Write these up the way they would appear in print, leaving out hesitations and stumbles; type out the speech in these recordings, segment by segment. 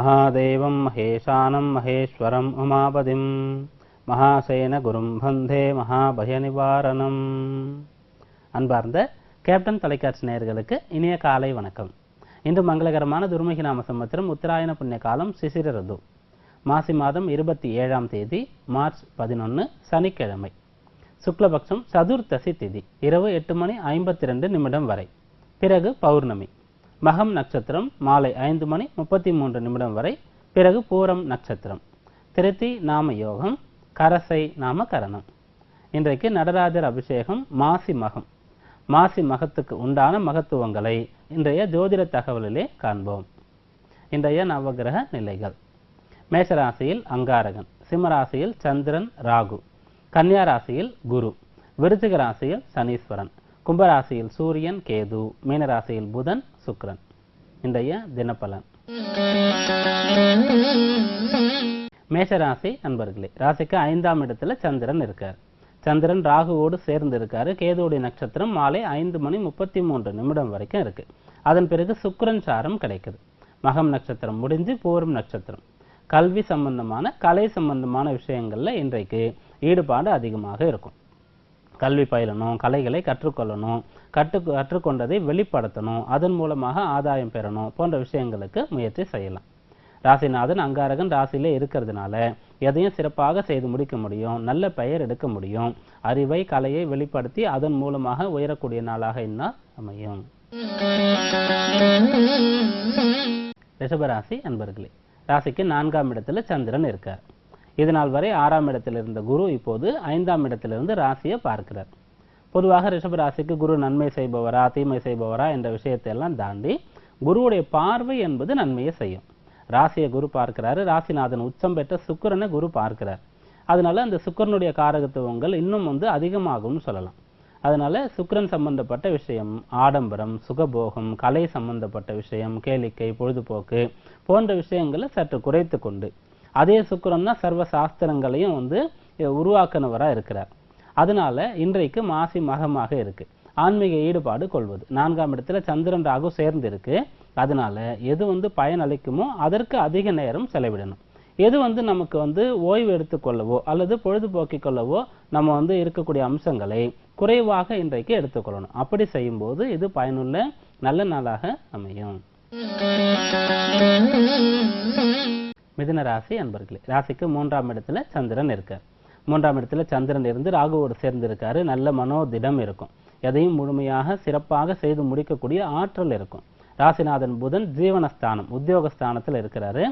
महादेवं महेशानं महेश्वरं उमापतिं महासेन गुरुं वन्दे महाभयनिवारणம். அன்பார்ந்த கேப்டன் தொலைக்காட்சி நேயர்களுக்கு இனிய காலை வணக்கம். இன்று மங்களகரமான துர்முகி நாம சம்பத்சரம் உத்தராயண புண்ணிய காலம் சிசிர ருது மாசி மாதம் 27ஆம் தேதி மார்ச் 11 சனிக்கிழமை. சுக்லபக்ஷம் சதுர்த்தசி திதி இரவு 8:52 வரை. பிறகு பௌர்ணமி. மகம் நட்சத்திரம் மாலை 5:33 வரை. பிறகு பூரம் நட்சத்திரம். திருத்தி நாம யோகம், கரசை நாம கரணம். இன்றைக்கு நடராஜர் அபிஷேகம், மாசி மகம். மாசி மகத்துக்கு உண்டான மகத்துவங்களை இன்றைய ஜோதிட தகவலிலே காண்போம். இன்றைய நவகிரக நிலைகள்: மேஷராசியில் அங்காரகன், சிம்மராசியில் சந்திரன் ராகு, கன்னியா ராசியில் குரு, விருச்சிக ராசியில் சனீஸ்வரன், கும்பராசியில் சூரியன் கேது, மீனராசியில் புதன் சுக்கிரன். இன்றைய தினப்பலன். மேஷராசி அன்பர்களே, ராசிக்கு 5ஆம் இடத்துல சந்திரன் இருக்கார். சந்திரன் ராகுவோடு சேர்ந்து இருக்காரு. கேதுவுடைய நட்சத்திரம் மாலை 5:33 வரைக்கும் இருக்கு. அதன் பிறகு சுக்கிரன் சாரம் கிடைக்குது. மகம் நட்சத்திரம் முடிஞ்சு பூரம் நட்சத்திரம். கல்வி சம்பந்தமான கலை சம்பந்தமான விஷயங்கள்ல இன்றைக்கு ஈடுபாடு அதிகமாக இருக்கும். கல்வி பயிலணும், கலைகளை கற்றுக்கொள்ளணும், கற்றுக்கொண்டதை வெளிப்படுத்தணும், அதன் மூலமாக ஆதாயம் பெறணும் போன்ற விஷயங்களுக்கு முயற்சி செய்யலாம். ராசிநாதன் அங்காரகன் ராசியிலே இருக்கிறதுனால எதையும் சிறப்பாக செய்து முடிக்க முடியும், நல்ல பெயர் எடுக்க முடியும், அறிவை கலையை வெளிப்படுத்தி அதன் மூலமாக உயரக்கூடிய நாளாக இந்நாள் அமையும். ரிஷபராசி அன்பர்களே, ராசிக்கு 4ஆம் இடத்துல சந்திரன் இருக்கார். இதனால் வரை 6ஆம் இடத்தில் இருந்த குரு இப்போது 5ஆம் இடத்திலிருந்து ராசியை பார்க்கிறார். பொதுவாக ரிஷபராசிக்கு குரு நன்மை செய்பவரா தீமை செய்பவரா என்ற விஷயத்தை எல்லாம் தாண்டி குருவுடைய பார்வை என்பது நன்மையை செய்யும். ராசியை குரு பார்க்கிறாரு. ராசிநாதன் உச்சம் பெற்ற சுக்கிரனை குரு பார்க்கிறார். அதனால அந்த சுக்கிரனுடைய காரகத்துவங்கள் இன்னும் அதிகமாகும்னு சொல்லலாம். அதனால சுக்கிரன் சம்பந்தப்பட்ட விஷயம், ஆடம்பரம், சுகபோகம், கலை சம்பந்தப்பட்ட விஷயம், கேளிக்கை, பொழுதுபோக்கு போன்ற விஷயங்களை சற்று குறைத்து கொண்டு, அதே சுக்கிரன் தான் சர்வ சாஸ்திரங்களையும் உருவாக்குனவரா இருக்கிறார். அதனால இன்றைக்கு மாசி மகமாக இருக்கு. ஆன்மீக ஈடுபாடு கொள்வது. 4ஆம் இடத்துல சந்திரன் ராகு சேர்ந்து இருக்கு. அதனால எது பயன் அளிக்குமோ அதற்கு அதிக நேரம் செலவிடணும். எது நமக்கு ஓய்வு எடுத்துக்கொள்ளவோ அல்லது பொழுதுபோக்கிக் கொள்ளவோ நம்ம இருக்கக்கூடிய அம்சங்களை குறைவாக இன்றைக்கு எடுத்துக்கொள்ளணும். அப்படி செய்யும் போது இது பயனுள்ள நல்ல நாளாக அமையும். மிதுன ராசி அன்பர்களே, ராசிக்கு 3ஆம் இடத்துல சந்திரன் இருக்கார். 3ஆம் இடத்துல சந்திரன் இருந்து ராகுவோடு சேர்ந்து இருக்காரு. நல்ல மனோதிடம் இருக்கும். எதையும் முழுமையாக சிறப்பாக செய்து முடிக்கக்கூடிய ஆற்றல் இருக்கும். ராசிநாதன் புதன் ஜீவனஸ்தானம் உத்தியோகஸ்தானத்தில் இருக்கிறாரு.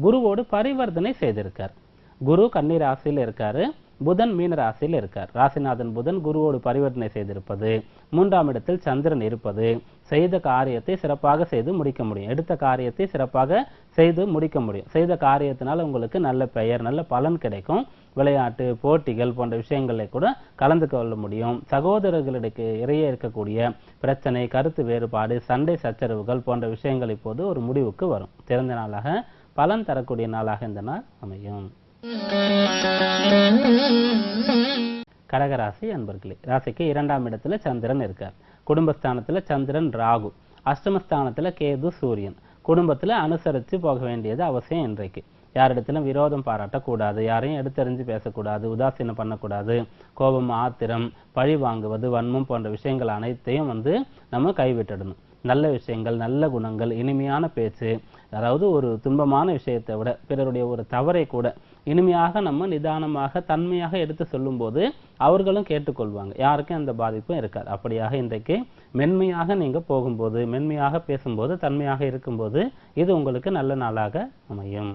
குருவோடு பரிவர்த்தனை செய்திருக்கார். குரு கன்னி ராசியில் இருக்காரு, புதன் மீன ராசியில் இருக்கார். ராசிநாதன் புதன் குருவோடு பரிவர்த்தனை செய்திருப்பது, 3ஆம் இடத்தில் சந்திரன் இருப்பது செய்த காரியத்தை சிறப்பாக செய்து முடிக்க முடியும். எடுத்த காரியத்தை சிறப்பாக செய்து முடிக்க முடியும். செய்த காரியத்தினால் உங்களுக்கு நல்ல பெயர், நல்ல பலன் கிடைக்கும். விளையாட்டு போட்டிகள் போன்ற விஷயங்களை கூட கலந்து கொள்ள முடியும். சகோதரர்களுக்கு இடையே இருக்கக்கூடிய பிரச்சனை, கருத்து வேறுபாடு, சண்டை சச்சரவுகள் போன்ற விஷயங்கள் இப்போது ஒரு முடிவுக்கு வரும். சிறந்த நாளாக, பலன் தரக்கூடிய நாளாக இந்த நாள் அமையும். கடகராசி அன்பர்களே, ராசிக்கு 2ஆம் இடத்துல சந்திரன் இருக்கார். குடும்பஸ்தானத்துல சந்திரன் ராகு, அஷ்டமஸ்தானத்துல கேது சூரியன். குடும்பத்துல அனுசரித்து போக வேண்டியது அவசியம். இன்றைக்கு யாரிடத்திலும் விரோதம் பாராட்டக்கூடாது, யாரையும் எடுத்தறிஞ்சு பேசக்கூடாது, உதாசீனம் பண்ணக்கூடாது. கோபம், ஆத்திரம், பழி வாங்குவது, வன்மம் போன்ற விஷயங்கள் அனைத்தையும் நம்ம கைவிட்டுடணும். நல்ல விஷயங்கள், நல்ல குணங்கள், இனிமையான பேச்சு, அதாவது ஒரு துன்பமான விஷயத்தை விட பிறருடைய ஒரு தவறை கூட இனிமையாக நம்ம நிதானமாக தன்மையாக எடுத்து சொல்லும் போது அவர்களும் கேட்டுக்கொள்வாங்க. யாருக்கும் அந்த பாதிப்பும் இருக்காது. அப்படியாக இன்றைக்கு மென்மையாக நீங்க போகும்போது, மென்மையாக பேசும்போது, தன்மையாக இருக்கும்போது இது உங்களுக்கு நல்ல நாளாக அமையும்.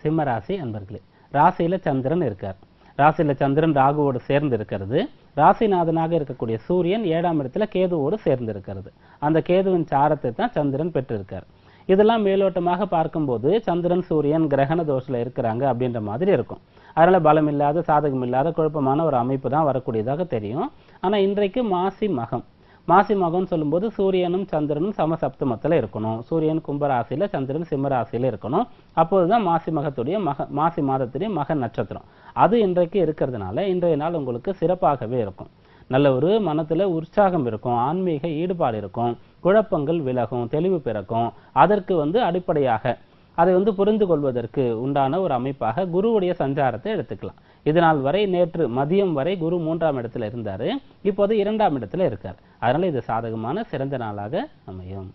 சிம்மராசி அன்பர்களே, ராசியில சந்திரன் இருக்கார். ராசியில சந்திரன் ராகுவோடு சேர்ந்து இருக்கிறது. ராசிநாதனாக இருக்கக்கூடிய சூரியன் 7ஆம் இடத்துல கேதுவோடு சேர்ந்து இருக்கிறது. அந்த கேதுவின் சாரத்தை தான் சந்திரன் பெற்றிருக்கார். இதெல்லாம் மேலோட்டமாக பார்க்கும்போது சந்திரன் சூரியன் கிரகண தோஷத்துல இருக்கிறாங்க அப்படின்ற மாதிரி இருக்கும். அதனால பலம் இல்லாத, சாதகம் இல்லாத, குழப்பமான ஒரு அமைப்பு தான் வரக்கூடியதாக தெரியும். ஆனா இன்றைக்கு மாசி மகம். மாசி மகம்னு சொல்லும்போது சூரியனும் சந்திரனும் சமசப்தமத்தில் இருக்கணும். சூரியன் கும்பராசியில, சந்திரன் சிம்ம ராசியில இருக்கணும். அப்போதுதான் மாசி மகத்துடைய மாசி மாதத்துடைய மக நட்சத்திரம் அது இன்றைக்கு இருக்கிறதுனால இன்றைய நாள் உங்களுக்கு சிறப்பாகவே இருக்கும். நல்ல ஒரு மனத்துல உற்சாகம் இருக்கும், ஆன்மீக ஈடுபாடு இருக்கும், குழப்பங்கள் விலகும், தெளிவு பிறக்கும். அதற்கு அடிப்படையாக அதை புரிந்து கொள்வதற்கு உண்டான ஒரு அமைப்பாக குருவுடைய சஞ்சாரத்தை எடுத்துக்கலாம். இதனால் வரை நேற்று மதியம் வரை குரு 3ஆம் இடத்துல இருந்தாரு, இப்போது 2ஆம் இடத்துல இருக்கார். அதனால இது சாதகமான சிறந்த நாளாக அமையும்.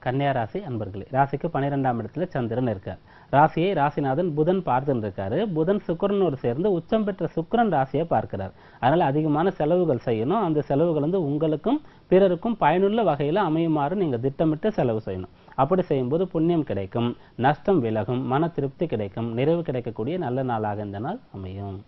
கன்னியா ராசி அன்பர்களே, ராசிக்கு 12ஆம் இடத்துல சந்திரன் இருக்கார். ராசியை ராசிநாதன் புதன் பார்த்துன்னு இருக்காரு. புதன் சுக்கிரனோடு சேர்ந்து உச்சம் பெற்ற சுக்கிரன் ராசியை பார்க்கிறார். அதனால அதிகமான செலவுகள் செய்யணும். அந்த செலவுகள் உங்களுக்கும் பிறருக்கும் பயனுள்ள வகையில் அமையுமாறு நீங்க திட்டமிட்டு செலவு செய்யணும். அப்படி செய்யும்போது புண்ணியம் கிடைக்கும், நஷ்டம் விலகும், மன திருப்தி கிடைக்கும், நிறைவு கிடைக்கக்கூடிய நல்ல நாளாக இந்த நாள் அமையும்.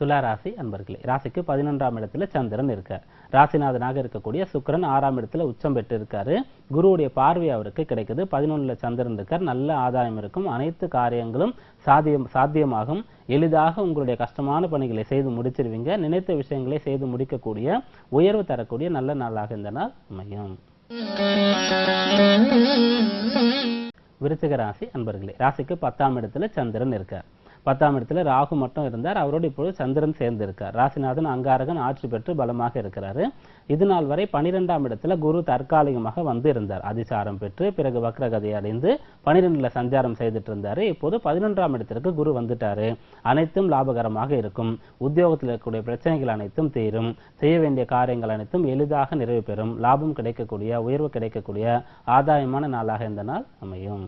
துலா ராசி அன்பர்களே, ராசிக்கு 11ஆம் இடத்துல சந்திரன் இருக்கார். ராசிநாதனாக இருக்கக்கூடிய சுக்கிரன் 6ஆம் இடத்துல உச்சம் பெற்று இருக்காரு. குருவுடைய பார்வை அவருக்கு கிடைக்குது. 11ல சந்திரன் இருக்கார். நல்ல ஆதாயம் இருக்கும். அனைத்து காரியங்களும் சாத்தியமாகும். எளிதாக உங்களுடைய கஷ்டமான பணிகளை செய்து முடிச்சிருவீங்க. நினைத்த விஷயங்களை செய்து முடிக்கக்கூடிய உயர்வு தரக்கூடிய நல்ல நாளாக இந்த நாள் அமையும். விருச்சிக ராசி அன்பர்களே, ராசிக்கு 10ஆம் இடத்துல சந்திரன் இருக்கார். 10ஆம் இடத்துல ராகு மட்டும் இருந்தார். அவரோடு இப்பொழுது சந்திரன் சேர்ந்து இருக்கார். ராசிநாதன் அங்காரகன் ஆட்சி பெற்று பலமாக இருக்கிறாரு. இது நாள் வரை 12ஆம் இடத்துல குரு தற்காலிகமாக இருந்தார். அதிசாரம் பெற்று பிறகு வக்ரகதை அடைந்து 12ல சஞ்சாரம் செய்துட்டு இருந்தாரு. இப்போது 11ஆம் இடத்திற்கு குரு வந்துட்டாரு. அனைத்தும் லாபகரமாக இருக்கும். உத்தியோகத்தில் இருக்கக்கூடிய பிரச்சனைகள் அனைத்தும் தீரும். செய்ய வேண்டிய காரியங்கள் அனைத்தும் எளிதாக நிறைவு பெறும். லாபம் கிடைக்கக்கூடிய, உயர்வு கிடைக்கக்கூடிய ஆதாயமான நாளாக இந்த நாள் அமையும்.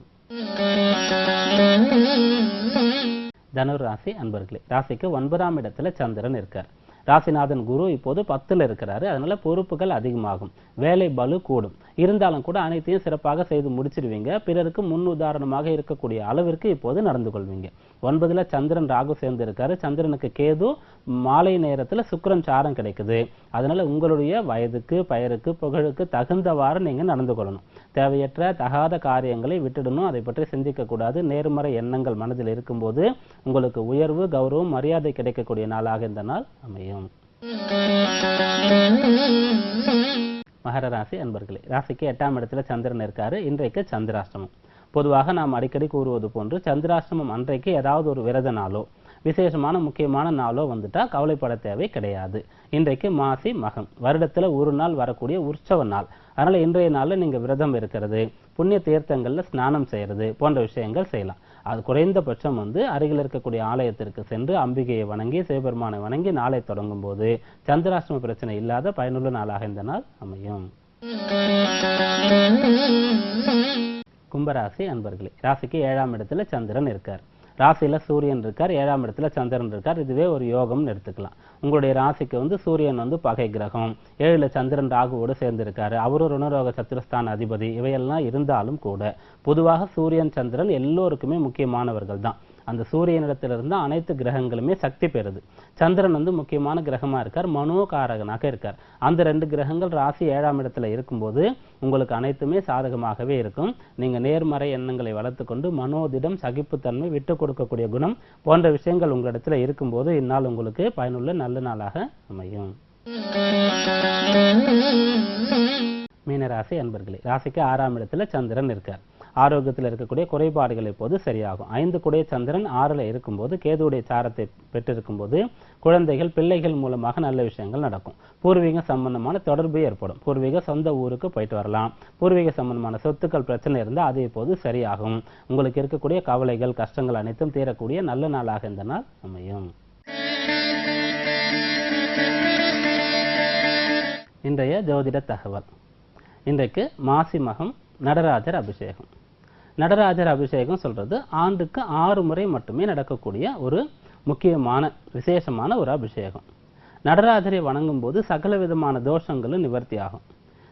தனுர் ராசி அன்பர்களே, ராசிக்கு 9ஆம் இடத்துல சந்திரன் இருக்கார். ராசிநாதன் குரு இப்போது 10ல் இருக்கிறாரு. அதனால பொறுப்புகள் அதிகமாகும், வேலை பளு கூடும். இருந்தாலும் கூட அனைத்தையும் சிறப்பாக செய்து முடிச்சிருவீங்க. பிறருக்கு முன் உதாரணமாக இருக்கக்கூடிய அளவிற்கு இப்போது நடந்து கொள்வீங்க. 9ல சந்திரன் ராகு சேர்ந்து இருக்காரு. சந்திரனுக்கு கேது, மாலை நேரத்துல சுக்கிரன் சாரம் கிடைக்குது. அதனால உங்களுடைய வயதுக்கு, பெயருக்கு, புகழுக்கு தகுந்தவாறு நீங்க நடந்து கொள்ளணும். தேவையற்ற தகாத காரியங்களை விட்டுடணும். அதை பற்றி சிந்திக்க கூடாது. நேர்மறை எண்ணங்கள் மனதில் இருக்கும்போது உங்களுக்கு உயர்வு, கௌரவம், மரியாதை கிடைக்கக்கூடிய நாளாக இந்த நாள் அமையும். மகர ராசி அன்பர்களே, ராசிக்கு 8ஆம் இடத்துல சந்திரன் இருக்காரு. இன்றைக்கு சந்திராஷ்டமம். பொதுவாக நாம் அடிக்கடி கூறுவது போன்று சந்திராஷ்டமம் அன்றைக்கு ஏதாவது ஒரு விரத நாளோ விசேஷமான முக்கியமான நாளோ வந்துட்டா கவலைப்பட தேவை கிடையாது. இன்றைக்கு மாசி மகம், வருடத்துல ஒரு நாள் வரக்கூடிய உற்சவ நாள். அதனால இன்றைய நாள்ல நீங்க விரதம் இருக்கிறது, புண்ணிய தீர்த்தங்கள்ல ஸ்நானம் செய்யறது போன்ற விஷயங்கள் செய்யலாம். அது குறைந்தபட்சம் அருகில் இருக்கக்கூடிய ஆலயத்திற்கு சென்று அம்பிகையை வணங்கி சிவபெருமானை வணங்கி நாளை தொடங்கும் போது சந்திராஷ்டம பிரச்சனை இல்லாத பயனுள்ள நாளாக இந்த நாள் அமையும். கும்பராசி அன்பர்களே, ராசிக்கு 7ஆம் இடத்துல சந்திரன் இருக்கார். ராசியில சூரியன் இருக்கார், 7ஆம் இடத்துல சந்திரன் இருக்கார். இதுவே ஒரு யோகம்னு எடுத்துக்கலாம். உங்களுடைய ராசிக்கு சூரியன் பகை கிரகம், 7ல சந்திரன் ராகுவோடு சேர்ந்து இருக்காரு. அவரு ருணரோக சத்துருஸ்தான அதிபதி. இவையெல்லாம் இருந்தாலும் கூட பொதுவாக சூரியன் சந்திரன் எல்லோருக்குமே முக்கியமானவர்கள் தான். அந்த சூரியனிடத்திலிருந்து அனைத்து கிரகங்களுமே சக்தி பெறுது. சந்திரன் முக்கியமான கிரகமா இருக்கார், மனோகாரகனாக இருக்கார். அந்த 2 கிரகங்கள் ராசி 7ஆம் இடத்துல இருக்கும்போது உங்களுக்கு அனைத்துமே சாதகமாகவே இருக்கும். நீங்க நேர்மறை எண்ணங்களை வளர்த்துக்கொண்டு மனோதிடம், சகிப்புத்தன்மை, விட்டு கொடுக்கக்கூடிய குணம் போன்ற விஷயங்கள் உங்களிடத்துல இருக்கும்போது இந்நாள் உங்களுக்கு பயனுள்ள நல்ல நாளாக அமையும். மீனராசி அன்பர்களே, ராசிக்கு 6ஆம் இடத்துல சந்திரன் இருக்கார். ஆரோக்கியத்தில் இருக்கக்கூடிய குறைபாடுகள் இப்போது சரியாகும். 5 குடைய சந்திரன் 6ல இருக்கும்போது கேதுவுடைய சாரத்தை பெற்றிருக்கும் போது குழந்தைகள், பிள்ளைகள் மூலமாக நல்ல விஷயங்கள் நடக்கும். பூர்வீக சம்பந்தமான தொடர்பு ஏற்படும். பூர்வீக சொந்த ஊருக்கு போயிட்டு வரலாம். பூர்வீக சம்பந்தமான சொத்துக்கள் பிரச்சனை இருந்தால் அது இப்போது சரியாகும். உங்களுக்கு இருக்கக்கூடிய கவலைகள், கஷ்டங்கள் அனைத்தும் தீரக்கூடிய நல்ல நாளாக இந்த நாள் அமையும். இன்றைய ஜோதிட தகவல். இன்றைக்கு மாசி மகம், நடராஜர் அபிஷேகம். நடராஜர் அபிஷேகம் சொல்றது ஆண்டுக்கு 6 முறை மட்டுமே நடக்கக்கூடிய ஒரு முக்கியமான விசேஷமான ஒரு அபிஷேகம். நடராஜரை வணங்கும் போது சகல விதமான தோஷங்களும் நிவர்த்தி ஆகும்.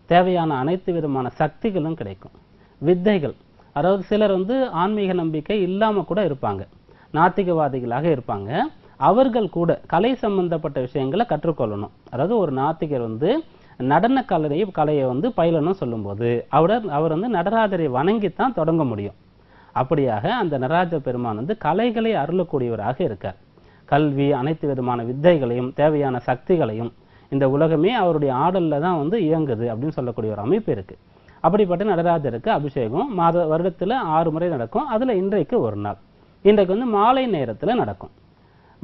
தேவையான அனைத்து விதமான சக்திகளும் கிடைக்கும். வித்தைகள், அதாவது சிலர் ஆன்மீக நம்பிக்கை இல்லாம கூட இருப்பாங்க, நாத்திகவாதிகளாக இருப்பாங்க. அவர்கள் கூட கலை சம்பந்தப்பட்ட விஷயங்களை கற்றுக்கொள்ளணும். அதாவது ஒரு நாத்திகர் நடன கலையை பயிலணும் சொல்லும்போது அவர் நடராஜரை வணங்கித்தான் தொடங்க முடியும். அப்படியாக அந்த நடராஜ பெருமான் கலைகளை அருளக்கூடியவராக இருக்கார். கல்வி, அனைத்து விதமான வித்தைகளையும் தேவையான சக்திகளையும் இந்த உலகமே அவருடைய ஆடல்ல தான் இயங்குது அப்படின்னு சொல்லக்கூடிய ஒரு அமைப்பு இருக்கு. அப்படிப்பட்ட நடராஜருக்கு அபிஷேகம் வருடத்துல 6 முறை நடக்கும். அதுல இன்றைக்கு ஒரு நாள். இன்றைக்கு மாலை நேரத்துல நடக்கும்.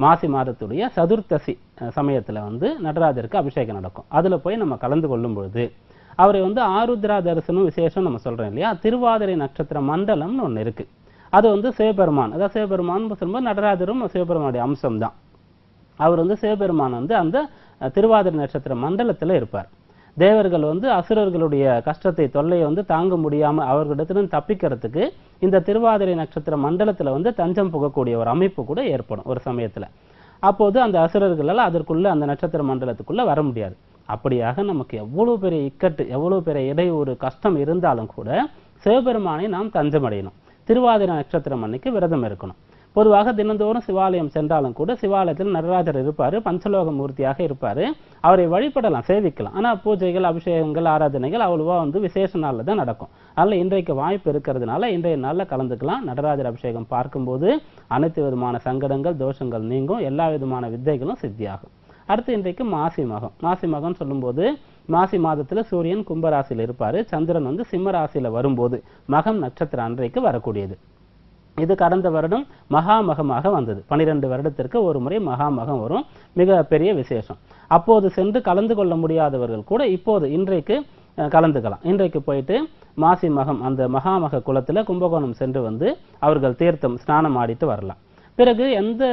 மாசி மாதத்துடைய சதுர்த்தசி சமயத்துல வந்து நடராஜருக்கு அபிஷேகம் நடக்கும். அதுல போய் நம்ம கலந்து கொள்ளும் பொழுது அவரை வந்து ஆருத்ரா தரிசனம் விசேஷம் நம்ம சொல்றோம் இல்லையா, திருவாதிரை நட்சத்திர மண்டலம்னு ஒண்ணு இருக்கு. அது வந்து சிவபெருமான், அதாவது சிவபெருமான் சொல்லும்போது நடராஜரும் சிவபெருமானுடைய அம்சம் தான். அவர் வந்து சிவபெருமான் வந்து அந்த திருவாதிரை நட்சத்திர மண்டலத்துல இருப்பார். தேவர்கள் வந்து அசுரர்களுடைய கஷ்டத்தை தொல்லையை வந்து தாங்க முடியாம அவர்களிடத்திலிருந்து தப்பிக்கிறதுக்கு இந்த திருவாதிரை நட்சத்திர மண்டலத்துல வந்து தஞ்சம் புகக்கூடிய ஒரு அமைப்பு கூட ஏற்படும் ஒரு சமயத்துல. அப்போது அந்த அசுரர்களால் அதற்குள்ள அந்த நட்சத்திர மண்டலத்துக்குள்ள வர முடியாது. அப்படியாக நமக்கு எவ்வளவு பெரிய இக்கட்டு, எவ்வளவு பெரிய இடையூறு கஷ்டம் இருந்தாலும் கூட சிவபெருமானை நாம் தஞ்சமடையணும். திருவாதிரை நட்சத்திரம் அன்னைக்கு விரதம் இருக்கணும். பொதுவாக தினந்தோறும் சிவாலயம் சென்றாலும் கூட சிவாலயத்தில் நடராஜர் இருப்பாரு, பஞ்சலோக மூர்த்தியாக இருப்பாரு. அவரை வழிபடலாம், சேவிக்கலாம். ஆனா பூஜைகள், அபிஷேகங்கள், ஆராதனைகள் அவ்வளவா வந்து விசேஷ நாள்ல தான் நடக்கும். அதனால இன்றைக்கு வாய்ப்பு இருக்கிறதுனால இன்றைய நாள்ல கலந்துக்கலாம். நடராஜர் அபிஷேகம் பார்க்கும்போது அனைத்து விதமான சங்கடங்கள், தோஷங்கள் நீங்கும், எல்லா விதமான வித்தைகளும் சித்தியாகும். அடுத்து இன்றைக்கு மாசி மகம். மாசி மகம் சொல்லும்போது மாசி மாதத்துல சூரியன் கும்பராசியில் இருப்பாரு, சந்திரன் வந்து சிம்ம ராசியில வரும்போது மகம் நட்சத்திரம் அன்றைக்கு வரக்கூடியது. இது கடந்த வருடம் மகாமகமாக வந்தது. 12 வருடத்திற்கு ஒரு முறை மகாமகம் வரும், மிக பெரிய விசேஷம். அப்போது சென்று கலந்து கொள்ள முடியாதவர்கள் கூட இப்போது இன்றைக்கு கலந்துக்கலாம். இன்றைக்கு போயிட்டு மாசி மகம் அந்த மகாமக குளத்துல கும்பகோணம் சென்று வந்து அவர்கள் தீர்த்தம் ஸ்நானம் ஆடிட்டு வரலாம். பிறகு எந்த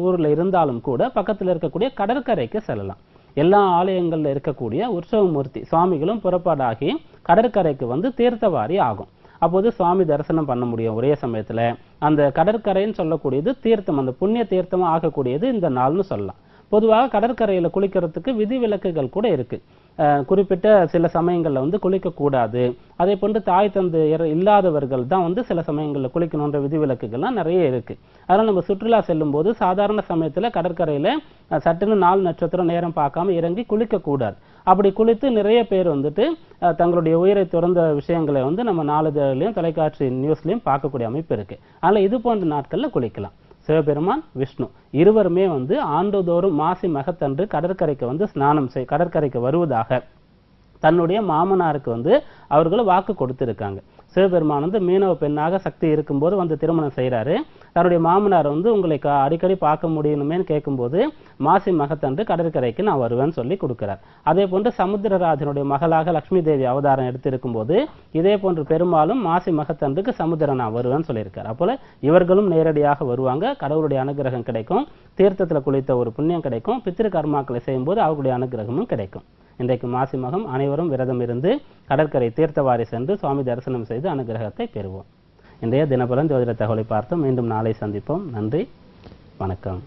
ஊர்ல இருந்தாலும் கூட பக்கத்துல இருக்கக்கூடிய கடற்கரைக்கு செல்லலாம். எல்லா ஆலயங்கள்ல இருக்கக்கூடிய உற்சவமூர்த்தி சுவாமிகளும் புறப்பாடாகி கடற்கரைக்கு வந்து தீர்த்தவாரி ஆகும். அப்போது சுவாமி தரிசனம் பண்ண முடியும். ஒரே சமயத்துல அந்த கடற்கரைன்னு சொல்லக்கூடியது தீர்த்தம், அந்த புண்ணிய தீர்த்தமா ஆகக்கூடியது இந்த நாள்னு சொல்லலாம். பொதுவாக கடற்கரையில குளிக்கிறதுக்கு விதிவிலக்குகள் கூட இருக்கு. குறிப்பிட்ட சில சமயங்கள்ல வந்து குளிக்க கூடாது. அதே போன்று தாய் தந்தை இல்லாதவர்கள் தான் வந்து சில சமயங்கள்ல குளிக்கணுன்ற விதிவிலக்குகள்லாம் நிறைய இருக்கு. அதனால நம்ம சுற்றுலா செல்லும் போது சாதாரண சமயத்துல கடற்கரையில சட்டுன்னு 4 நட்சத்திரம் நேரம் பார்க்காம இறங்கி குளிக்க கூடாது. அப்படி குளித்து நிறைய பேர் வந்துட்டு தங்களுடைய உயிரை துறந்த விஷயங்களை வந்து நம்ம நாளிதழிலையும் தொலைக்காட்சி நியூஸ்லயும் பார்க்கக்கூடிய அமைப்பு இருக்கு. அதனால இது போன்ற நாட்கள்ல குளிக்கலாம். சிவபெருமான், விஷ்ணு இருவருமே வந்து ஆண்டுதோறும் மாசி மகத்தன்று கடற்கரைக்கு வந்து கடற்கரைக்கு வருவதாக தன்னுடைய மாமனாருக்கு வந்து அவர்கள் வாக்கு கொடுத்திருக்காங்க. சிவபெருமான் வந்து மீனவ பெண்ணாக சக்தி இருக்கும்போது வந்து திருமணம் செய்யறாரு. தன்னுடைய மாமனார் வந்து உங்களை அடிக்கடி பார்க்க முடியணுமேன்னு கேட்கும்போது மாசி மகத்தன்று கடற்கரைக்கு நான் வருவேன்னு சொல்லி கொடுக்கிறார். அதே போன்று சமுத்திரராஜனுடைய மகளாக லட்சுமி தேவி அவதாரம் எடுத்திருக்கும் போது இதே போன்று பெருமாளும் மாசி மகத்தன்றுக்கு சமுத்திரம் நான் வருவேன்னு சொல்லியிருக்கார். அப்போல இவர்களும் நேரடியாக வருவாங்க. கடவுளுடைய அனுகிரகம் கிடைக்கும், தீர்த்தத்துல குளித்த ஒரு புண்ணியம் கிடைக்கும், பித்திரு கர்மாக்களை செய்யும் போது அவர்களுடைய அனுகிரகமும் கிடைக்கும். இன்றைக்கு மாசி மகம் அனைவரும் விரதம் இருந்து கடற்கரை தீர்த்தவாரி சென்று சுவாமி தரிசனம் செய்து அனுகிரகத்தை பெறுவோம். இன்றைய தினபலன் ஜோதிட தகவலை பார்த்தோம். மீண்டும் நாளை சந்திப்போம். நன்றி, வணக்கம்.